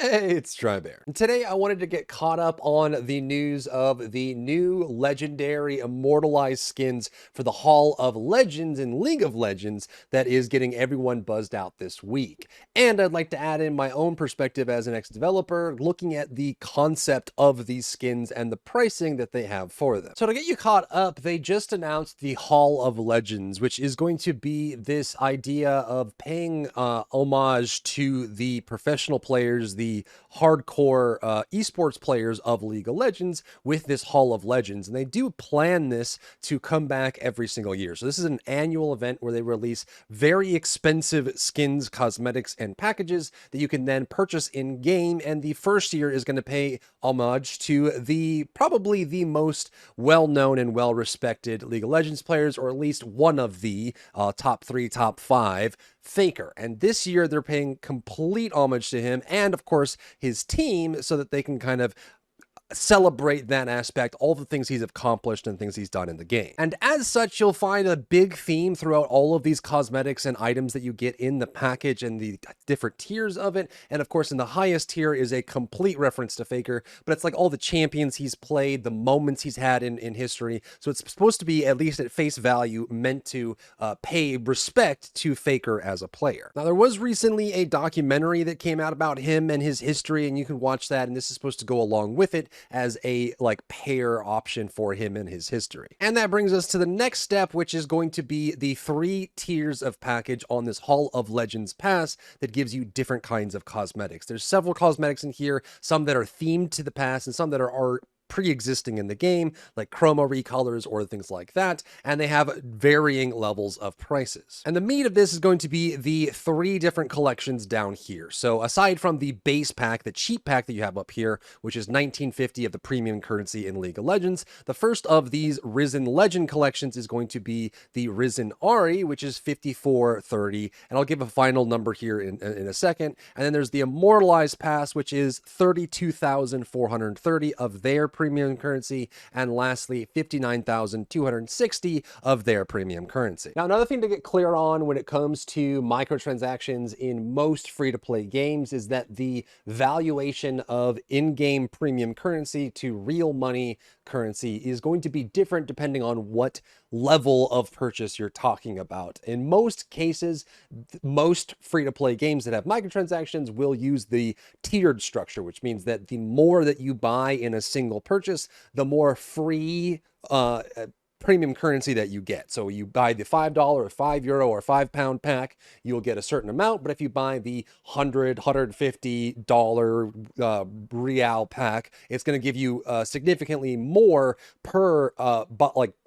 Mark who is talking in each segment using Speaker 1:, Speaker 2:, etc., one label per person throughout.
Speaker 1: Hey, it's Drybear. And today I wanted to get caught up on the news of the new legendary immortalized skins for the Hall of Legends in League of Legends that is getting everyone buzzed out this week. And I'd like to add in my own perspective as an ex-developer, looking at the concept of these skins and the pricing that they have for them. So to get you caught up, they just announced the Hall of Legends, which is going to be this idea of paying homage to the professional players, the hardcore esports players of League of Legends with this Hall of Legends. And they do plan this to come back every single year. So this is an annual event where they release very expensive skins, cosmetics, and packages that you can then purchase in game. And the first year is going to pay homage to the probably the most well-known and well-respected League of Legends players, or at least one of the top 3, top 5, Faker. And this year they're paying complete homage to him and of course his team, so that they can kind of celebrate that aspect, all the things he's accomplished and things he's done in the game. And as such, you'll find a big theme throughout all of these cosmetics and items that you get in the package and the different tiers of it. And of course, in the highest tier is a complete reference to Faker, but it's like all the champions he's played, the moments he's had in history. So it's supposed to be, at least at face value, meant to pay respect to Faker as a player. Now, there was recently a documentary that came out about him and his history, and you can watch that, and this is supposed to go along with it as a pair option for him in his history. And that brings us to the next step, which is going to be the 3 tiers of package on this Hall of Legends pass that gives you different kinds of cosmetics. There's several cosmetics in here, some that are themed to the pass and some that are pre-existing in the game, like chroma recolors or things like that, and they have varying levels of prices. And the meat of this is going to be the 3 different collections down here. So aside from the base pack, the cheap pack that you have up here, which is 1950 of the premium currency in League of Legends, the first of these Risen Legend collections is going to be the Risen Ahri, which is 5430, and I'll give a final number here in a second. And then there's the Immortalized Pass, which is 32,430 of their premium currency, and lastly 59,260 of their premium currency. Now, another thing to get clear on when it comes to microtransactions in most free-to-play games is that the valuation of in-game premium currency to real money currency is going to be different depending on what level of purchase you're talking about. In most cases, most free-to-play games that have microtransactions will use the tiered structure, which means that the more that you buy in a single purchase, the more free premium currency that you get. So you buy the $5 or €5 or £5 pack, you'll get a certain amount. But if you buy the $150 real pack, it's going to give you significantly more per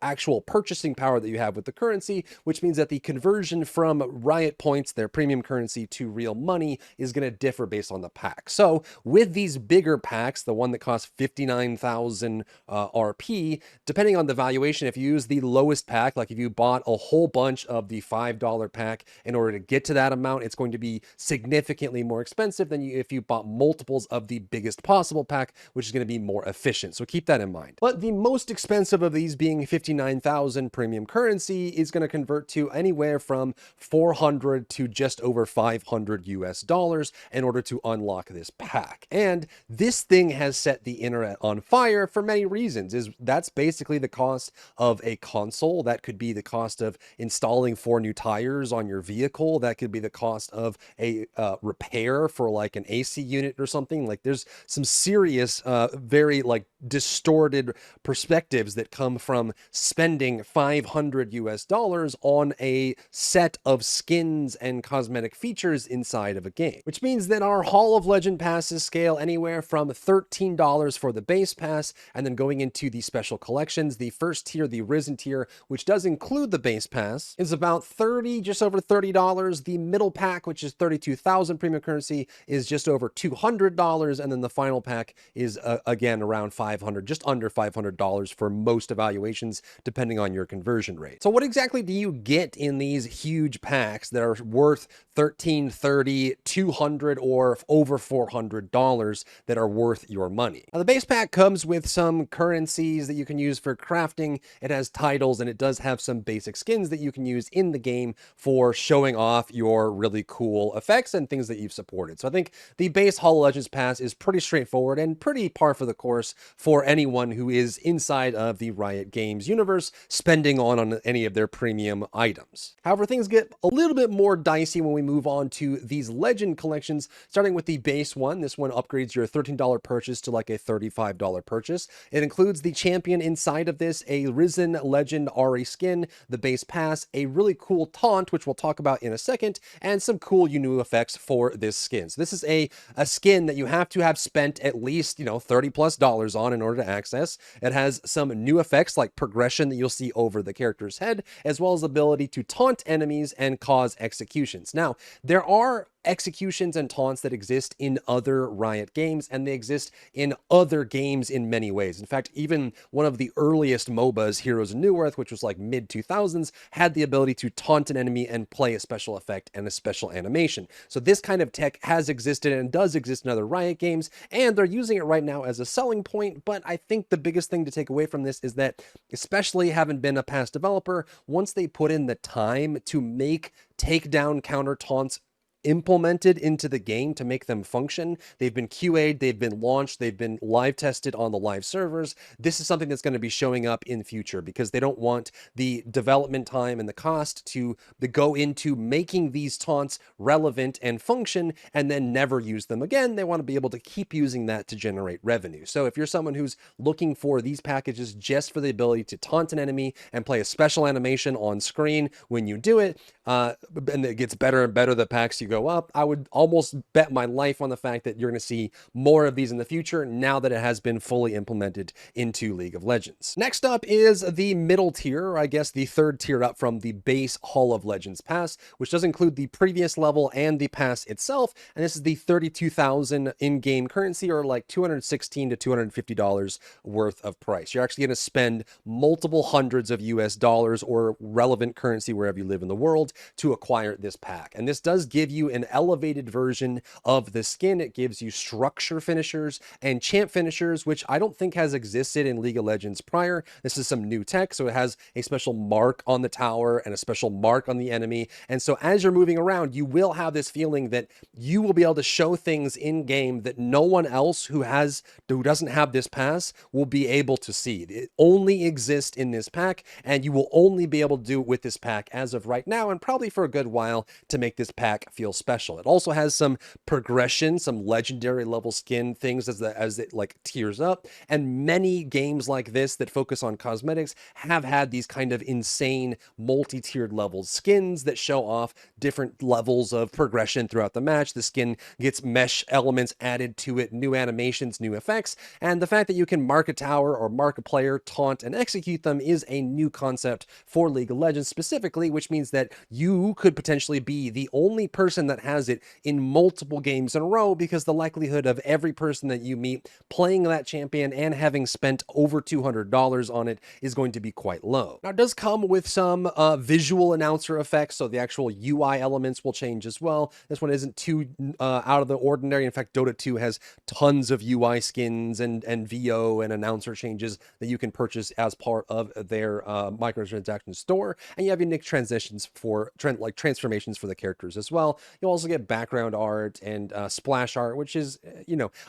Speaker 1: actual purchasing power that you have with the currency, which means that the conversion from Riot points, their premium currency, to real money is going to differ based on the pack. So with these bigger packs, the one that costs 59,000 RP, depending on the valuation, if you use the lowest pack, like if you bought a whole bunch of the $5 pack in order to get to that amount, it's going to be significantly more expensive than if you bought multiples of the biggest possible pack, which is going to be more efficient. So keep that in mind. But the most expensive of these, being 59,000 premium currency, is going to convert to anywhere from 400 to just over 500 US dollars in order to unlock this pack. And this thing has set the internet on fire for many reasons. That's basically the cost of a console. That could be the cost of installing 4 new tires on your vehicle. That could be the cost of a repair for like an AC unit or something. Like, there's some serious, very distorted perspectives that come from spending 500 US dollars on a set of skins and cosmetic features inside of a game, which means that our Hall of Legend passes scale anywhere from $13 for the base pass, and then going into the special collections, the first tier, the Risen tier, which does include the base pass, is about just over $30. The middle pack, which is 32,000 premium currency, is just over $200, and then the final pack is again around 500, just under $500 for most evaluations, depending on your conversion rate. So what exactly do you get in these huge packs that are worth $13, $30, $200, or over $400 that are worth your money? Now, the base pack comes with some currencies that you can use for crafting it has titles, and it does have some basic skins that you can use in the game for showing off your really cool effects and things that you've supported. So I think the base Hall of Legends pass is pretty straightforward and pretty par for the course for anyone who is inside of the Riot Games universe spending on any of their premium items. However, things get a little bit more dicey when we move on to these legend collections, starting with the base one. This one upgrades your $13 purchase to like a $35 purchase. It includes the champion inside of this, a Risen Legend Ahri skin, the base pass, a really cool taunt, which we'll talk about in a second, and some cool new effects for this skin. So this is a skin that you have to have spent at least, $30+ on in order to access. It has some new effects like progression that you'll see over the character's head, as well as the ability to taunt enemies and cause executions. Now, there are executions and taunts that exist in other Riot games, and they exist in other games in many ways. In fact, even one of the earliest MOBAs, Heroes of Newerth, which was like mid-2000s, had the ability to taunt an enemy and play a special effect and a special animation. So this kind of tech has existed and does exist in other Riot games, and they're using it right now as a selling point. But I think the biggest thing to take away from this is that, especially having been a past developer, once they put in the time to make takedown counter taunts implemented into the game to make them function, they've been QA'd, they've been launched, they've been live tested on the live servers. This is something that's going to be showing up in future because they don't want the development time and the cost to go into making these taunts relevant and function and then never use them again. They want to be able to keep using that to generate revenue. So if you're someone who's looking for these packages just for the ability to taunt an enemy and play a special animation on screen when you do it, and it gets better and better the packs you go up, I would almost bet my life on the fact that you're going to see more of these in the future now that it has been fully implemented into League of Legends. Next up is the middle tier, or I guess the third tier up from the base Hall of Legends pass, which does include the previous level and the pass itself. And this is the 32,000 in-game currency, or like $216 to $250 worth of price. You're actually going to spend multiple hundreds of US dollars or relevant currency wherever you live in the world to acquire this pack. And this does give you an elevated version of the skin. It gives you structure finishers and champ finishers, which I don't think has existed in League of Legends prior. This is some new tech. So it has a special mark on the tower and a special mark on the enemy. And so as you're moving around, you will have this feeling that you will be able to show things in game that no one else who doesn't have this pass will be able to see. It only exists in this pack, and you will only be able to do it with this pack as of right now, and probably for a good while, to make this pack feel special. It also has some progression, some legendary level skin things as it like tiers up, and many games like this that focus on cosmetics have had these kind of insane multi-tiered level skins that show off different levels of progression throughout the match. The skin gets mesh elements added to it, new animations, new effects, and the fact that you can mark a tower or mark a player, taunt, and execute them is a new concept for League of Legends specifically, which means that you could potentially be the only person that has it in multiple games in a row, because the likelihood of every person that you meet playing that champion and having spent over $200 on it is going to be quite low. Now, it does come with some visual announcer effects, so the actual UI elements will change as well. This one isn't too out of the ordinary. In fact, Dota 2 has tons of UI skins and VO and announcer changes that you can purchase as part of their microtransaction store, and you have unique transitions for transformations for the characters as well. You'll also get background art and splash art, which is,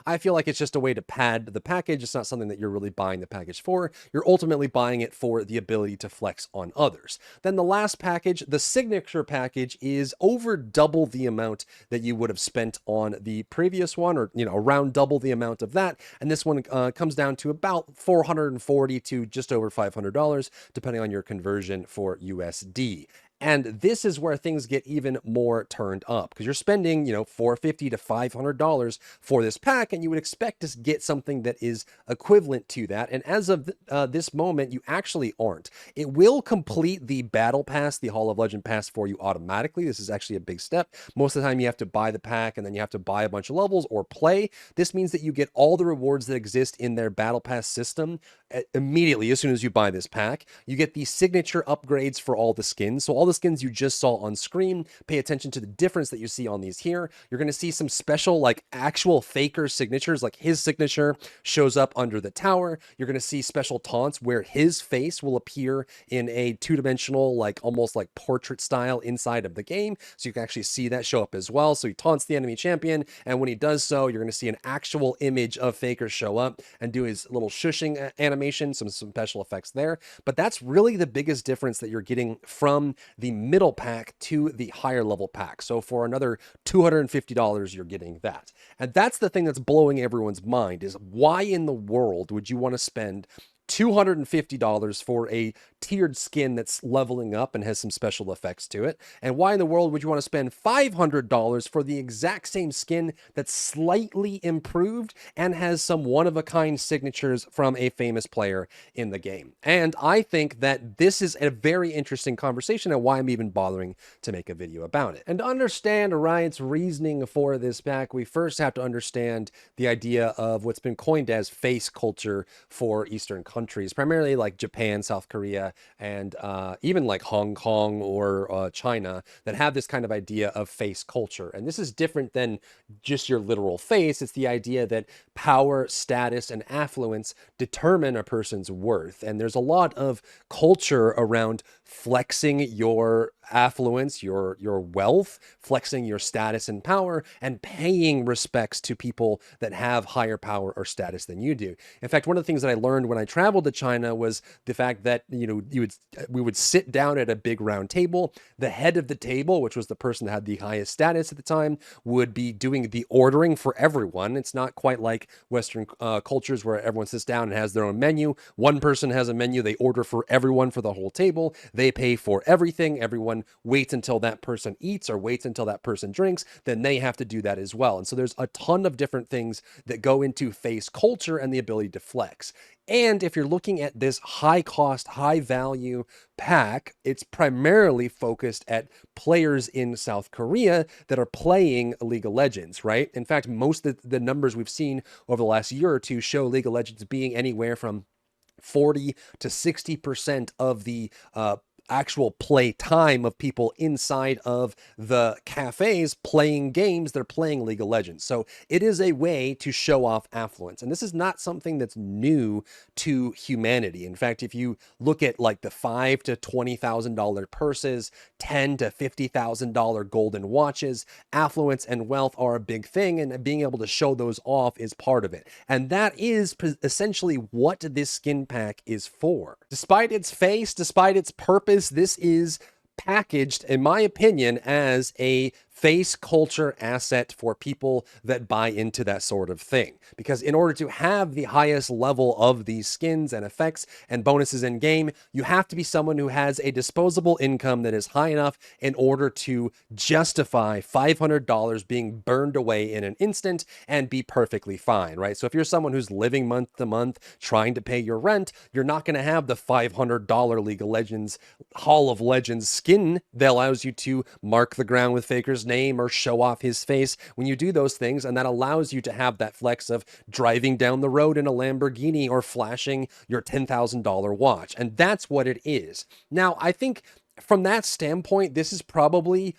Speaker 1: I feel like it's just a way to pad the package. It's not something that you're really buying the package for. You're ultimately buying it for the ability to flex on others. Then the last package, the signature package, is over double the amount that you would have spent on the previous one, or around double the amount of that. And this one comes down to about $440 to just over $500, depending on your conversion for USD. And this is where things get even more turned up, because you're spending, $450 to $500 for this pack, and you would expect to get something that is equivalent to that. And as of this moment, you actually aren't. It will complete the battle pass, the Hall of Legend pass, for you automatically. This is actually a big step. Most of the time you have to buy the pack, and then you have to buy a bunch of levels or play. This means that you get all the rewards that exist in their battle pass system immediately as soon as you buy this pack. You get the signature upgrades for all the skins. So all the skins you just saw on screen. Pay attention to the difference that you see on these here. You're going to see some special, like actual faker signatures, like his signature shows up under the tower. You're going to see special taunts where his face will appear in a two-dimensional, like almost like portrait style inside of the game. So you can actually see that show up as well. So he taunts the enemy champion, and when he does so, you're going to see an actual image of Faker show up and do his little shushing animation, some special effects there. But that's really the biggest difference that you're getting from the middle pack to the higher level pack. So for another $250, you're getting that. And that's the thing that's blowing everyone's mind, is why in the world would you want to spend $250 for a tiered skin that's leveling up and has some special effects to it? And why in the world would you want to spend $500 for the exact same skin that's slightly improved and has some one-of-a-kind signatures from a famous player in the game? And I think that this is a very interesting conversation and why I'm even bothering to make a video about it. And to understand Riot's reasoning for this pack, we first have to understand the idea of what's been coined as face culture for Eastern countries, primarily like Japan, South Korea, and even like Hong Kong or China, that have this kind of idea of face culture. And this is different than just your literal face. It's the idea that power, status, and affluence determine a person's worth. And there's a lot of culture around flexing your affluence, your wealth, flexing your status and power, and paying respects to people that have higher power or status than you do. In fact, one of the things that I learned when I traveled to China was the fact that, you know, we would sit down at a big round table. The head of the table, which was the person that had the highest status at the time, would be doing the ordering for everyone. It's not quite like Western cultures where everyone sits down and has their own menu. One person has a menu, they order for everyone for the whole table. They pay for everything. Everyone waits until that person eats or waits until that person drinks. Then they have to do that as well. And so there's a ton of different things that go into face culture and the ability to flex. And if you're looking at this high cost, high value pack, it's primarily focused at players in South Korea that are playing League of Legends, right? In fact, most of the numbers we've seen over the last year or two show League of Legends being anywhere from 40 to 60% of the actual play time of people inside of the cafes playing games. They're playing League of Legends. So it is a way to show off affluence. And this is not something that's new to humanity. In fact, if you look at like the $5,000 to $20,000 purses, $10,000 to $50,000 golden watches, affluence and wealth are a big thing, and being able to show those off is part of it. And that is essentially what this skin pack is for. Despite its face, despite its purpose, this is packaged, in my opinion, as a face culture asset for people that buy into that sort of thing. Because in order to have the highest level of these skins and effects and bonuses in game, you have to be someone who has a disposable income that is high enough in order to justify $500 being burned away in an instant and be perfectly fine, right? So if you're someone who's living month to month trying to pay your rent, you're not going to have the $500 League of Legends Hall of Legends skin that allows you to mark the ground with Faker's name or show off his face when you do those things. And that allows you to have that flex of driving down the road in a Lamborghini or flashing your $10,000 watch. And that's what it is. Now, I think from that standpoint, this is probably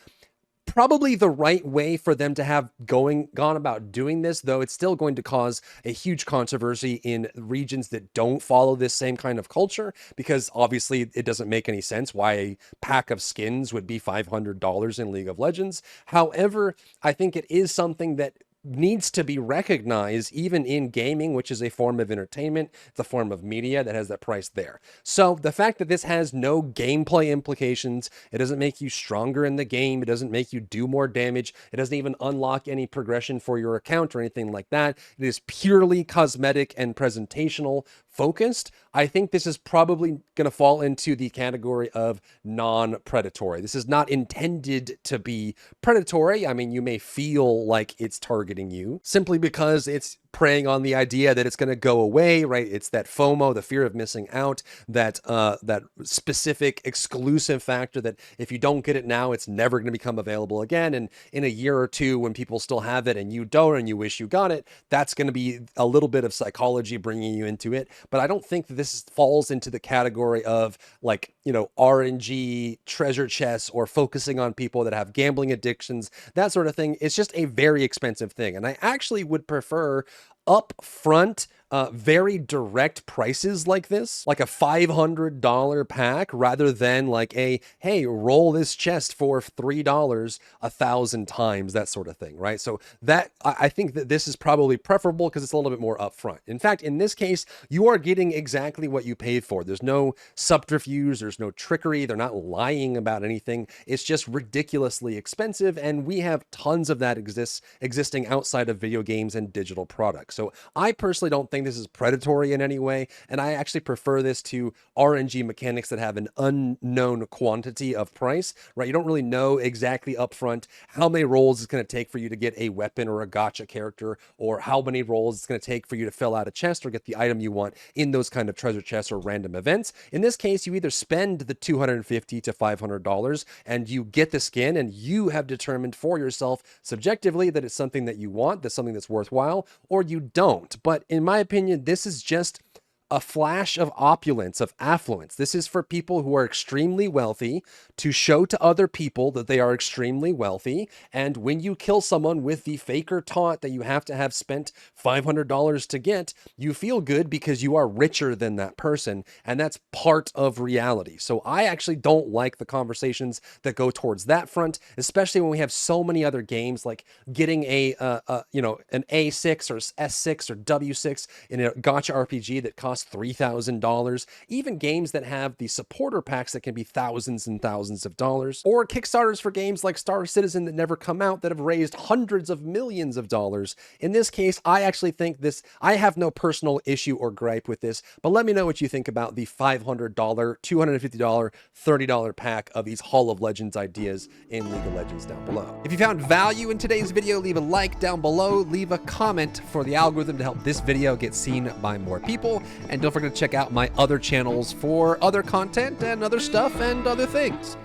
Speaker 1: the right way for them to have gone about doing this, though it's still going to cause a huge controversy in regions that don't follow this same kind of culture, because obviously it doesn't make any sense why a pack of skins would be $500 in League of Legends. However, I think it is something that needs to be recognized even in gaming, which is a form of entertainment. It's a form of media that has that price there. So the fact that this has no gameplay implications, it doesn't make you stronger in the game, it doesn't make you do more damage, it doesn't even unlock any progression for your account or anything like that. It is purely cosmetic and presentational focused. I think this is probably going to fall into the category of non-predatory. This is not intended to be predatory. I mean, you may feel like it's targeting you simply because it's preying on the idea that it's going to go away, right? It's that FOMO, the fear of missing out, that that specific exclusive factor that if you don't get it now, it's never going to become available again. And in a year or two, when people still have it and you don't, and you wish you got it, that's going to be a little bit of psychology bringing you into it. But I don't think that this falls into the category of like, you know, RNG, treasure chests, or focusing on people that have gambling addictions, that sort of thing. It's just a very expensive thing. And I actually would prefer upfront, very direct prices like this, like a $500 pack, rather than like a, hey, roll this chest for $3 1,000 times, that sort of thing, right? So that, I think that this is probably preferable because it's a little bit more upfront. In fact, in this case, you are getting exactly what you paid for. There's no subterfuge, there's no trickery, they're not lying about anything. It's just ridiculously expensive, and we have tons of that existing outside of video games and digital products. So I personally don't think this is predatory in any way, and I actually prefer this to RNG mechanics that have an unknown quantity of price, right? You don't really know exactly upfront how many rolls it's going to take for you to get a weapon or a gacha character, or how many rolls it's going to take for you to fill out a chest or get the item you want in those kind of treasure chests or random events. In this case, you either spend the $250 to $500 and you get the skin, and you have determined for yourself subjectively that it's something that you want, that's something that's worthwhile, or you don't. But in my opinion, this is just a flash of opulence, of affluence. This is for people who are extremely wealthy to show to other people that they are extremely wealthy. And when you kill someone with the faker taunt that you have to have spent $500 to get, you feel good because you are richer than that person. And that's part of reality. So I actually don't like the conversations that go towards that front, especially when we have so many other games like getting a you know, an A6 or S6 or W6 in a gacha RPG that costs $3,000, even games that have the supporter packs that can be thousands and thousands of dollars, or Kickstarters for games like Star Citizen that never come out that have raised hundreds of millions of dollars. In this case, I actually think this, I have no personal issue or gripe with this, but let me know what you think about the $500, $250, $30 pack of these Hall of Legends ideas in League of Legends down below. If you found value in today's video, leave a like down below, leave a comment for the algorithm to help this video get seen by more people, and don't forget to check out my other channels for other content and other stuff and other things.